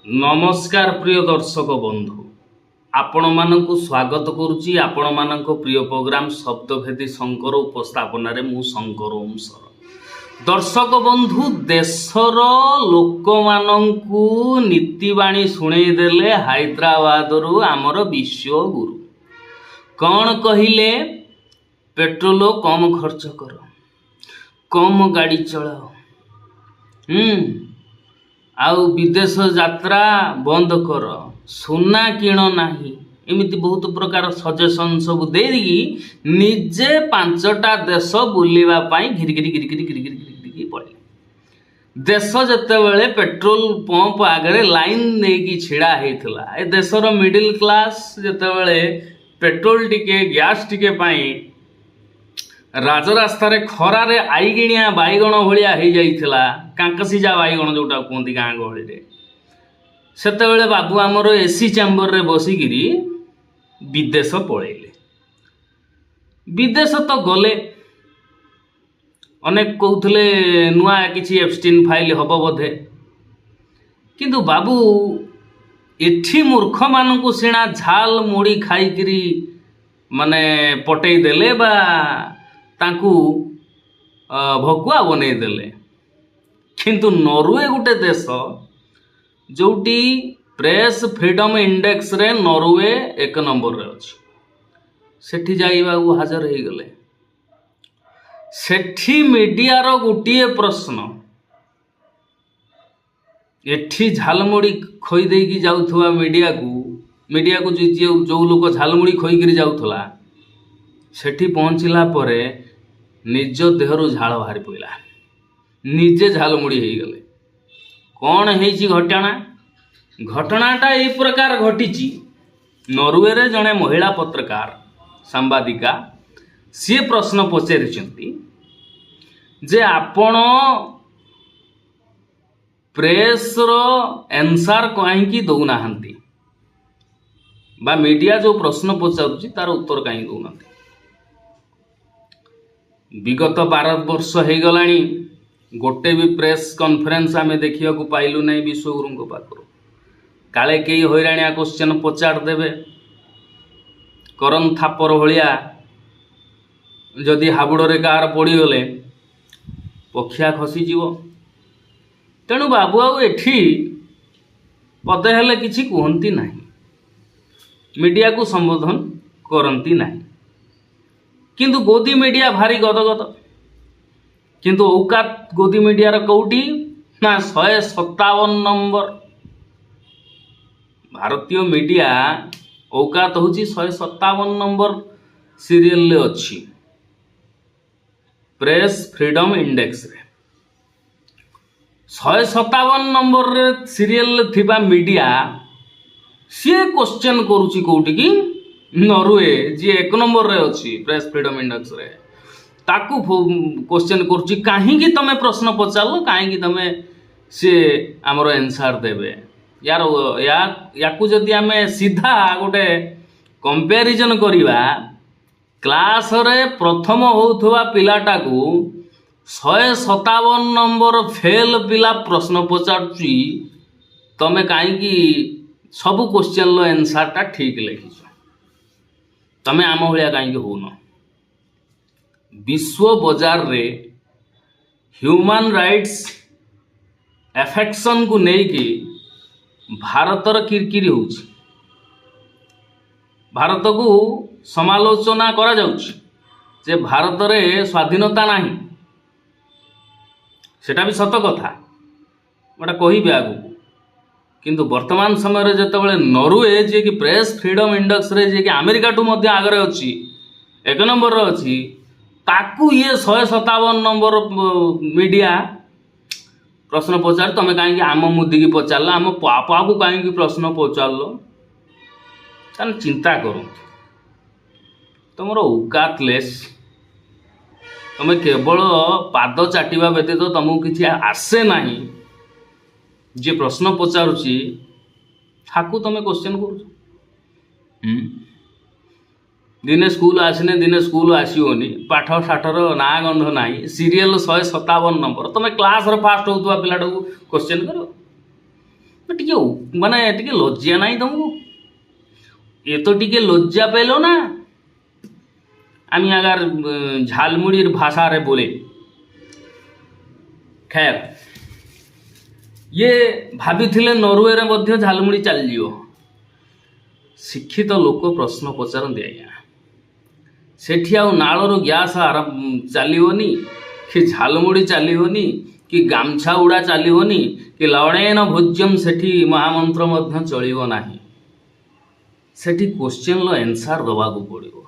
नमस्कार प्रिय दर्शक बंधु आपण मानकु स्वागत करुच्ची आपण मानक प्रिय प्रोग्राम शब्दभेदी शंकर उपस्थापन रे मु शंकर ओम सर। दर्शक बंधु देशर लोक मानकु नीतिवाणी शुणई देले हैदराबाद रु आमर विश्व गुरु कौन कहिले पेट्रोल कम खर्च कर कम गाड़ी चलाओ आउ विदेश यात्रा बंद कर सुना किण नाही एमती बहुत प्रकार सजेसन सब देगी निजे 5टा देश बुलवा घिरी घिरी घिरी घिरी घिरी घिरी घिरी पड़े देश जितेबले पेट्रोल पंप आगे लाइन नहीं छिड़ा होता ए देशर मिडिल क्लास जितेबले पेट्रोल टिके गैस टिके राजरास्ता खरारे आईगिणिया बैगण भाया हो जाइथिला कांकसीजा बैगण जोटा कहती गाँ गहली सेतेबेले बाबू आमर एसी चैम्बर रे बसिकिरी विदेश पलैले विदेश तो गले अनेक कहते नुआ किसी एब्स्टीन फाइल हम बोधे किंतु बाबू एठी मूर्ख मानू सीना झाल मुड़ी खाईकरी माने पटई देले बा तांकू भकुआ बनई देले किंतु नॉर्वे गुटे देश जोटी प्रेस फ्रीडम इंडेक्स रे नॉर्वे 1 नंबर रे अछि सेठी जाइबा हाजर हो गले सेठी मीडिया रो गुटिए प्रश्न एठी झालमुड़ी खोई देकी जाउथवा मीडिया को जो लोक झालमुड़ी खोईकरी जाउथला सेठी पहुँचला परे निज देहरु झाल बाहरी पड़ा निजे झालमुड़ी हो गले कौन है घटनाटा यही प्रकार घटी नॉर्वे रे जड़े महिला पत्रकार सांबादिका सी प्रश्न पचारि जे आपण प्रेस रो आंसर कहीं दौना बा मीडिया जो प्रश्न पचारुची तार उत्तर कहीं दौना विगत 12 वर्ष हो गलानी गोटे भी प्रेस कॉन्फ्रेंस आमे देखिया को पाइलु नहीं विश्वगुरु पाखर काले कई हैरानिया क्वेश्चन पचार देवे करन थापर भलिया जदि हाबुड़े कार पड़गले पक्षिया खसीज तेणु बाबू आउ एठी पदे हेले किछि कहती नहीं मीडिया को संबोधन करती नहीं किंतु गोदी मीडिया भारी गदगद किंतु औकात गोदी मीडिया कौटी ना 157 नंबर भारतीय मीडिया औकात हूँ 157 नंबर सीरियल अच्छी प्रेस फ्रीडम इंडेक्स रे 157 नंबर रे सीरियल थिबा मीडिया सी क्वेश्चन करुची कौटी की नॉर्वे जी 1 नंबर रे अच्छी प्रेस फ्रीडम इंडेक्स रे ताकू क्वेश्चन करुची कहीं तमें प्रश्न पचार कहीं तमें सी आमर आंसर देवे यार याकू जदि आम सीधा गोटे कंपेरिजन करिबा क्लास रे प्रथम होउथवा पिलाटा को 157 नंबर फेल पिला प्रश्न पचारुची तमें कहीं सब क्वेश्चन लो आंसरटा ठीक लिखिछ तमें आम भाया कहीं होन विश्व बाजार रे ह्यूमन राइट्स एफेक्शन को लेकिन भारतर किरकिरी हो भारत को समालोचना करा जाउछि जे भारत रे स्वाधीनता नहीं सेटा भी सत कथा गोटा कहबे आगु किंतु वर्तमान समय जितेबाला नॉर्वे जी कि प्रेस फ्रीडम इंडेक्स रे जी कि अमेरिका टू मध्य आगे अच्छी 1 नंबर अच्छी ताकू ये 157 नंबर मीडिया प्रश्न पचार तमें कहीं आम मुदी की पचार आम पापा को कहीं प्रश्न पचार चिंता करो तुम औकातलेस तुम्हें केवल पाद चाटिबा व्यतीत तुमको किसी आसे नहीं जे प्रश्न पचारुची हाकू तमें क्वेश्चन कर दिने स्कूल आसने दिने स्कूल आसोनी पाठ साठर ना गंध ना सीरियल 157 नंबर तमें क्लास फास्ट होता पिलाटा को क्वेश्चन कर टिके माने टिके लज्जा नहीं तुमको ये तो टिके लज्जा पेलो ना आमी अगर झालमुड़ीर भाषा रे बोले खैर ये भाभी नॉर्वे रे मध्य झालमुड़ी चल जियो शिक्षित लोक प्रश्न पचारती आज्ञा सेठी आउ नालर गैस चलनी कि झालमुड़ी चलनी कि गामछा उड़ा चलनी कि लड़ेन भोज्यम सेठी महामंत्र मध्य चलिबो नाही सेठी क्वेश्चन लो आंसर दबाकू पड़िबो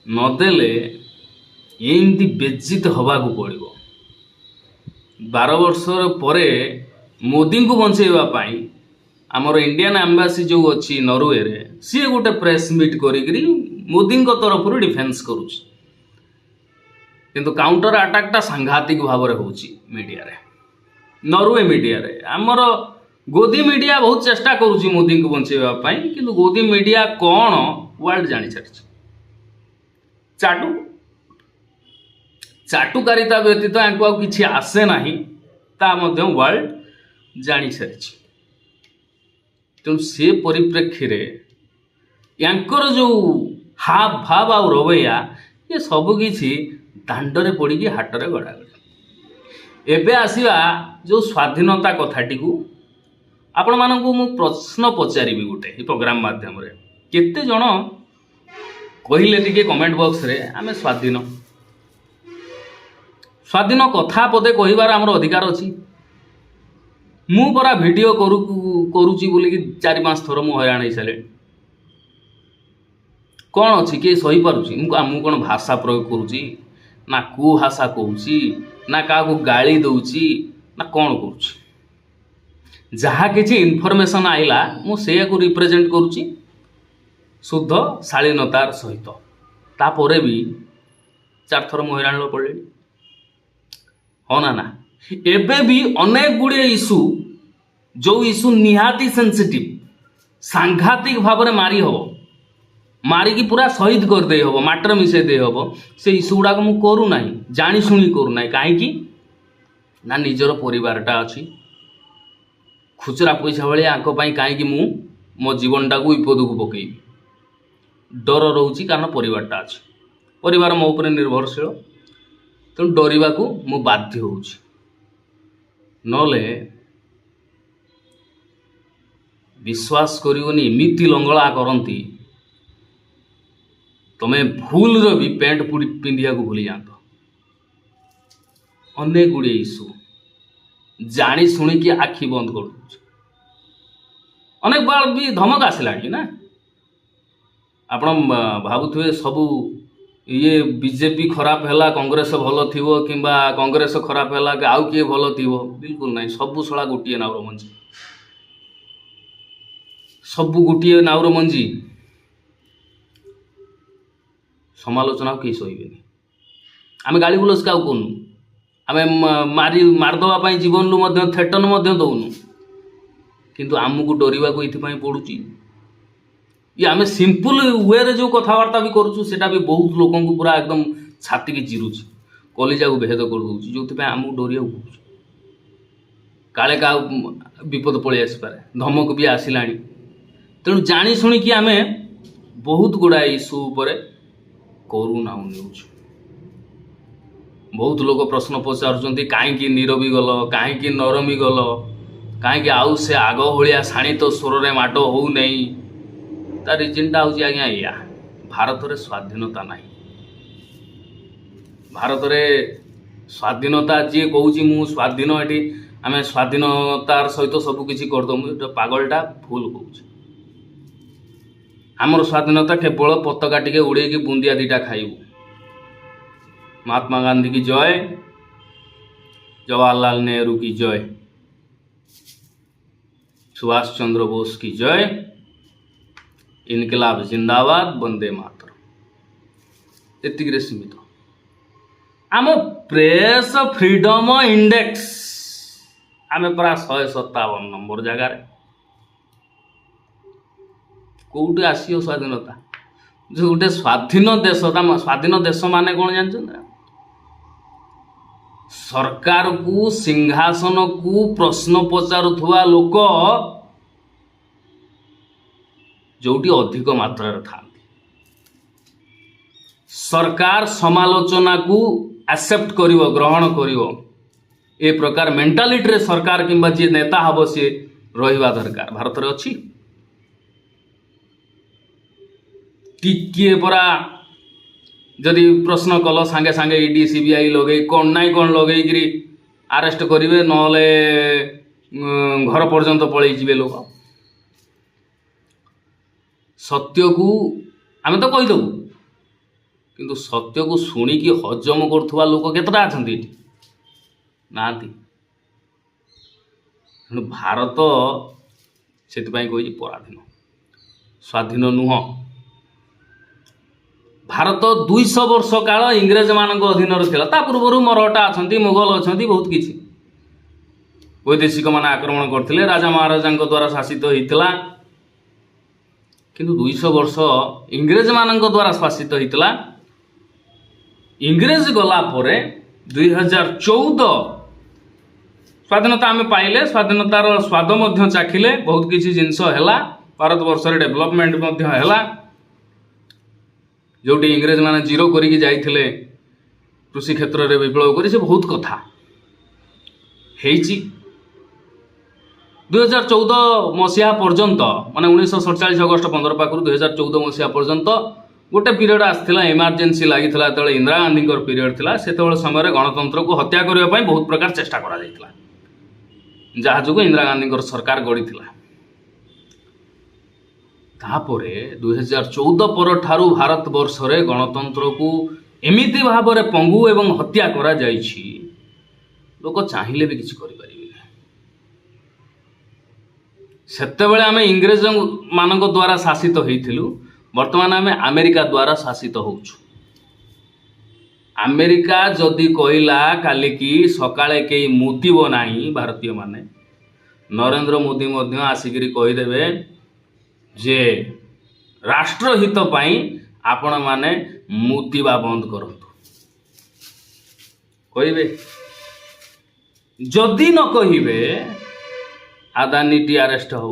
नदेले एमती बेज्जित हवाकू पड़िबो 12 वर्ष परे मोदी को बंचेवा पाई आमर इंडियन एम्बासी जो अच्छी नॉर्वे रे सी गोटे प्रेस मीट करी मोदी तरफ डिफेन्स करुच्ची किंतु काउंटर अटैकटा सांघातिक भाव में होची मीडिया रे नॉर्वे मीडिया रे आमर गोदी मीडिया बहुत चेष्टा करुच्ची मोदी को बंचेवा पाई किंतु गोदी मीडिया कौन वर्ल्ड जानी सारी चाटू चाटुकारिता व्यतीत यांकु आउ किछि आसे नाही ता मध्य वर्ल्ड जानी सारी तेणु से परिप्रेक्षी रे यांकर जो हाव भाव आ रवैया ये सब किछि दांडरे पड़ी हाटरे गड़ागड़ी एबे आसीबा जो स्वाधीनता कथाटी को आपण मानकु मु प्रश्न पचारि गोटे प्रोग्राम माध्यम रे केते जण कहिले टिके कमेंट बॉक्स रे आमे स्वाधीन स्वाधीन कथा पदे कहिबार हमर अधिकार अछि मु परा वीडियो करूची बोली कि 4-5 थर मु हैरान सारे कौन अच्छी किए सही पारुची मु कौन भाषा प्रयोग करुची ना कु भाषा कहूची ना क्या गाली दौची ना कौन करुची जहाँ किसी इनफॉरमेशन आइला मु से को रिप्रेजेंट करुची शुद्ध शालीनतार सहित तापरे भी 4 थर मु हैरान पड़े हाँ ना एबे भी अनेक गुड़े इश्यू जो इश्यू निहाती सेंसिटिव सांघातिक भाव में मारी हम मारिकी पूरा शहीद करदे हम माटर मिसई दे हम से इश्यू गुड़ाक मु करूना जाशुणी करूना कहीं ना निजर परिवारटा अच्छी खुचरा पैसा भाई कहीं मु मो जीवनटा को विपद को पकईबी डर रोची कारण परिवारटा अच्छी परिवार मो उपर निर्भरशील तेणु डरवा को मु बाध्य होउची नले विश्वास करिवनी इमिति लंगला करती तमें भूल भी पैंट पिंधिया को भूली जात अनेक गुड़े इश्यू जानी शुणिकी आखि बंद कर अनेक बार भी धमक आसला ना आप भावुए सबू ये बीजेपी खराब है कांग्रेस भल थी कि कांग्रेस खराब है कि आउ किए भल थी बिल्कुल नहीं सबू शला गोटे नाउर मंजी सबू गोटे नाउर मंजी समालोचना कई सहे आम गाड़ी गुलस क्या कहूँ आम मारदे जीवन रु थेटन दौनु किंतु आमको डरवा को ये पड़ुची ये आम सिंपल वे रे जो कथबार्ता भी करूँ सेटा भी बहुत लोक पूरा एकदम छाती की चिरुची कलिजा को भेद कर दूँ जो आमको डरिया पड़ुछ काले का विपद पलि आसपे धमक भी आसला तेणु जानी शुणिकी आम बहुत गुड़ाए इश्यू पर करूना न्यूज बहुत लोग प्रश्न पचारुंट कहीं नीरवी गल कहीं नरमी गल कहीं आउ से आग भाया शाणित स्वर में माड हो नहीं तार रिजनटा हूँ आज्ञा या भारत में स्वाधीनता नहीं भारत में स्वाधीनता जी कहूँ मु स्वाधीन ये आम स्वाधीनतार सहित सबकि करदे पागलटा भूल कहूँ आमर स्वाधीनता केवल पताका टिके उड़े बुंदिया 2टा खाइबू महात्मा गांधी की जय जवाहरलाल नेहरू की जय सुभाष चंद्र बोस की जय इनकलाब जिंदाबाद वंदे मातरम एतिक सीमित आम प्रेस फ्रीडम इंडेक्स आम प्राय 157 नंबर जगार कौटे आसियो स्वाधीनता जो गोटे स्वाधीन देश स्वाधीन देश माने कौन जानते सरकार को सिंहासन को प्रश्न पचारुवा लोक जोटी अधिक मात्रा था सरकार समालोचना को एक्सेप्ट करिवो ग्रहण करिवो ए प्रकार मेंटालिटी रे सरकार किंबा जे नेता हबो से रहिबा दरकार भारत रे अछि टिके परा जदि प्रश्न कल सांगे सांगे ईडी सीबीआई लगे कौन नाई कौन लगे अरेस्ट करेंगे नले घर पर्यंत पलि जीवे लोक सत्य को आम तो कहीदेबू किंतु सत्य को शुणिकी हजम करुवा लोक केतटा अच्छा ना भारत से कही पराधीन स्वाधीन नुह भारत 200 वर्ष काल इंग्रेज मान अधीन था पूर्व मरहटा अच्छा मुगल अच्छा बहुत किसी वैदेशिक मान आक्रमण करते राजा महाराजा द्वारा शासित होता किंतु 200 वर्ष इंग्रेज मान द्वारा शासित होता इंग्रेज गला परे 2014 स्वाधीनता आम पाइले स्वाधीनतार स्वाद मध्य चाखिले बहुत किसी जिनस है भारत वर्ष डेवलपमेंट है जोटी इंग्रेज माने जीरो करिकी जाइथिले कृषि क्षेत्र में विप्लव करी से बहुत कथा हेची 2014 मसीहा पर्यंत माने 1947 अगस्त 15 पाखु 2014 मसीहा पर्यंत गोटे पीरियड आसला इमरजेंसी लगी जो इंदिरा गांधी पीरियड थिला सेतेबेले समय गणतंत्र को हत्या करने बहुत प्रकार चेष्टा करा जायतिला जहाँ जो इंदिरा गांधी सरकार गढ़ी थिला तापरे 2014 पर ठारू भारत वर्ष रे गणतंत्र को एमिति भाव में पंगु एवं हत्या करा जाइछि लोक चाहिए भी किसी करि परिबे सेतेबेले आमे इंग्रेज मानक द्वारा शासित होइथिलु वर्तमान आमे अमेरिका द्वारा शासित होउछु अमेरिका जदि कहला काली की सकाळे केई मुतिबो नाही भारतीय माने नरेंद्र मोदी मध्य आसिकरी कहिदेबे जे राष्ट्रहित पाई आपण माने मुतिबा बंद करंतु कहिबे जदि न कहिबे आदानी टी अरेस्ट हो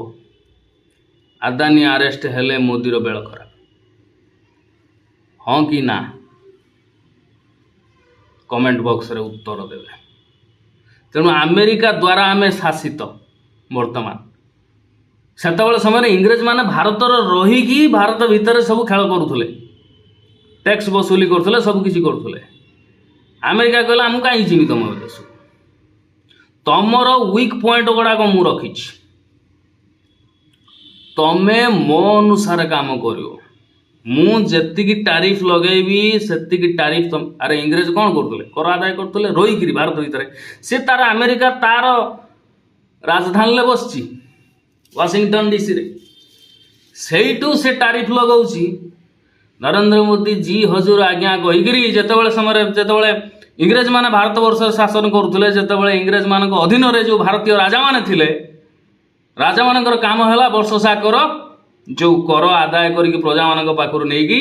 आदानी अरेस्ट हेले मोदीर बेल खराब हाँ कि ना कमेंट बॉक्स रे उत्तर देवे तेणु अमेरिका द्वारा आमे शासित वर्तमान सेतबेले समय इंग्रेज माने भारत रहीकि भारत भितर सब खेल करुले टैक्स वसूली करथुले सब किसी करथुले अमेरिका कहला आमु काई जीवी तुम देश तमर वीक पॉइंट गुड़ाक मु रखी तमे मो अनुसार काम करियो मु जेतिकी टैरिफ लगेबी सेतिकी टैरिफ अरे इंग्रेज कौन करथुले कर आदाय करथुले रहीकि भारत भितर से तार अमेरिका तार राजधानी ले बसची वाशिंगटन डीसी रे सेठू से टैरिफ लगाउची नरेंद्र मोदी जी हजूर आज्ञा कहीकि जितेबाला समय जितेबाला इंग्रेज माने भारत वर्ष शासन करुले जितेबाला इंग्रेज मान अधीन रे जो भारतीय राजा माने थिले राजा मानकर काम है वर्ष साकर जो कर आदाय करी प्रजा मान पाखर नहीं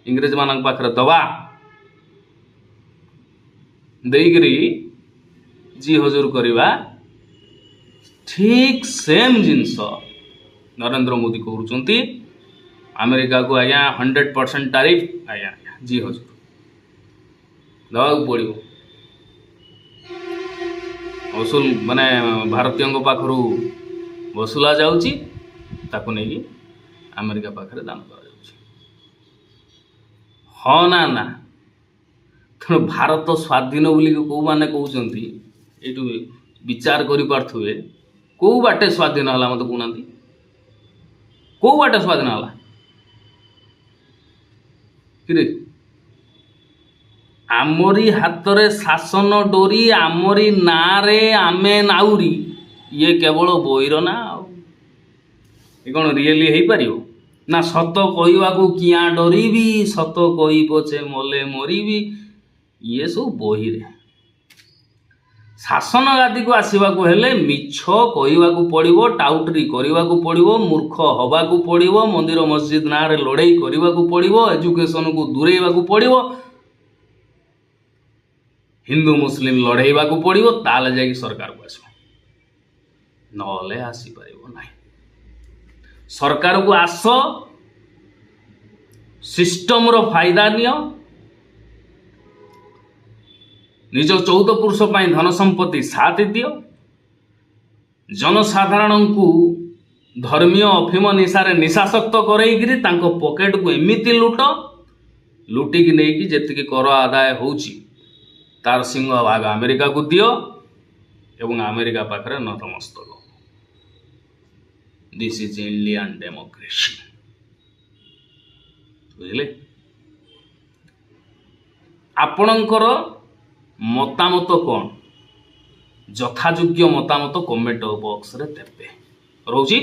इंग्रेज मान पाखरे दबा देकरी जी हजूर करवा ठीक सेम जिनस नरेंद्र मोदी कहते अमेरिका को आज्ञा 100% टैरिफ आज्ञा जी हजूर दवा पड़ो वसूल माने भारतीय पाखर वसूला जाउची ताकू नहीं अमेरिका पाखरे दान करा हाँ ना ना तेणु भारत स्वाधीन बोली कौ मैंने कहते ये विचार करें कौ बाटे स्वाधीन है मत कहना कौ बाटे स्वाधीन है कि आमरी हाथ रे शासन डोरी आमरी नारे आमे नाउरी ये केवल बोईर ना कौन रियली हो पार ना सत कहवाकू किया डरबी सत कही पछे मले मरबी ये सब बही रे शासन गादी को आसवाक हेले मिछ कहवाकू पड़ो टाउटरी करवाकू पड़ो मूर्ख हवाकू पड़ो मंदिर मस्जिद ना रे लड़ाई करवाकू पड़ो एजुकेशन को दूरेवाकू पड़ो हिंदू मुस्लिम लड़ेवा को पड़ो ताले जाकि सरकार को आसो नले आसीपर ना सरकार को आस सिस्टम रो फायदा नियो निज 14 पुरुष धन संपत्ति साथ दियो जनसाधारण को धर्मीय अफिम निशारे निशाशक्त करैकरी तांको पॉकेट को एमिति लुट लुटिकी नहीं जी कर आदाय होची तार सिंह भाग अमेरिका को दियो एवं अमेरिका पाखरे नतमस्तक दिस इज इंडियन डेमोक्रेसी बुझले आपणकर मतामत कौन यथायोग्य मतामत कमेंट बॉक्स रे देबे रोजी